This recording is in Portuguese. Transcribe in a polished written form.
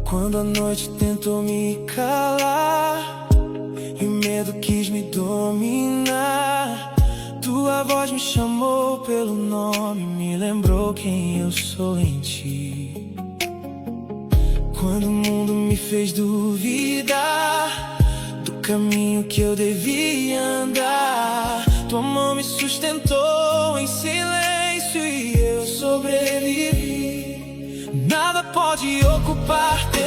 Quando a noite tentou me calar e o medo quis me dominar, tua voz me chamou pelo nome, me lembrou quem eu sou em ti. Quando o mundo me fez duvidar do caminho que eu devia andar, tua mão me sustentou em silêncio e eu sobrevivi. Nada pode ocupar